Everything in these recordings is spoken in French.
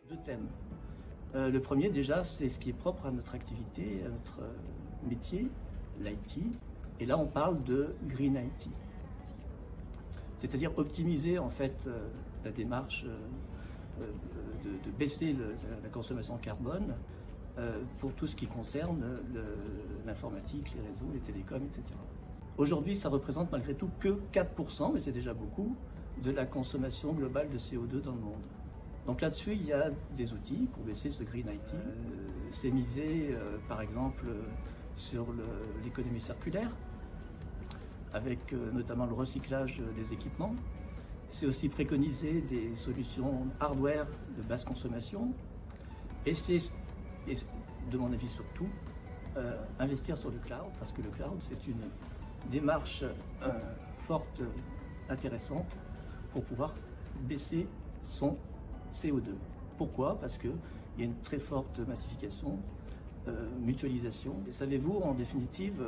Deux thèmes. Le premier, déjà, c'est ce qui est propre à notre activité, à notre métier, l'IT. Et là, on parle de Green IT. C'est-à-dire optimiser, en fait, la démarche de baisser la consommation carbone pour tout ce qui concerne l'informatique, les réseaux, les télécoms, etc. Aujourd'hui, ça représente malgré tout que 4%, mais c'est déjà beaucoup, de la consommation globale de CO2 dans le monde. Donc là-dessus, il y a des outils pour baisser ce Green IT. C'est misé, par exemple, sur l'économie circulaire, avec notamment le recyclage des équipements. C'est aussi préconiser des solutions hardware de basse consommation. Et c'est, de mon avis surtout, investir sur le cloud, parce que le cloud, c'est une démarche forte, intéressante, pour pouvoir baisser son CO2. Pourquoi? Parce qu'il y a une très forte massification, mutualisation. Et savez-vous, en définitive,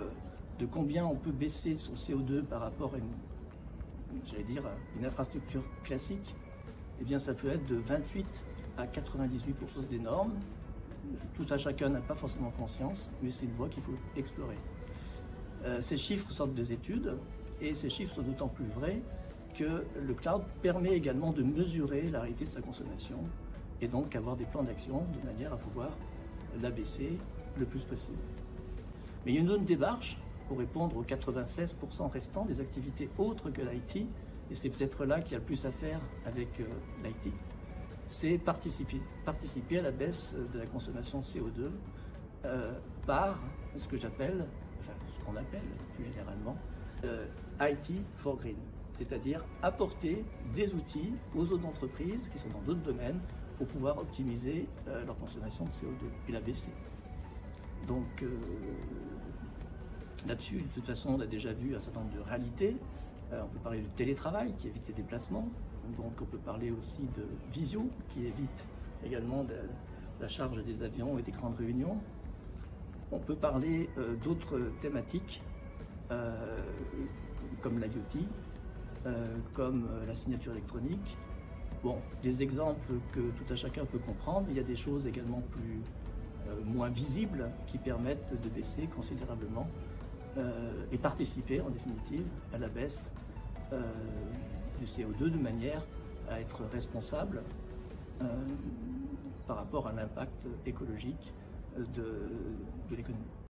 de combien on peut baisser son CO2 par rapport à une infrastructure classique? Eh bien, ça peut être de 28 à 98% des normes. Tout à chacun n'a pas forcément conscience, mais c'est une voie qu'il faut explorer. Ces chiffres sortent des études, et ces chiffres sont d'autant plus vrais que le cloud permet également de mesurer la réalité de sa consommation et donc avoir des plans d'action de manière à pouvoir la baisser le plus possible. Mais il y a une autre démarche pour répondre aux 96% restants des activités autres que l'IT, et c'est peut-être là qu'il y a le plus à faire avec l'IT, c'est participer à la baisse de la consommation CO2 par ce qu'on appelle plus généralement IT for Green, c'est-à-dire apporter des outils aux autres entreprises qui sont dans d'autres domaines pour pouvoir optimiser leur consommation de CO2 et la baisser. Donc là-dessus, de toute façon, on a déjà vu un certain nombre de réalités. On peut parler du télétravail qui évite les déplacements, donc on peut parler aussi de visio qui évite également la charge des avions et des grandes réunions. On peut parler d'autres thématiques comme l'IoT, comme la signature électronique. Bon, des exemples que tout à chacun peut comprendre. Il y a des choses également moins visibles qui permettent de baisser considérablement et participer en définitive à la baisse du CO2 de manière à être responsable par rapport à l'impact écologique de l'économie.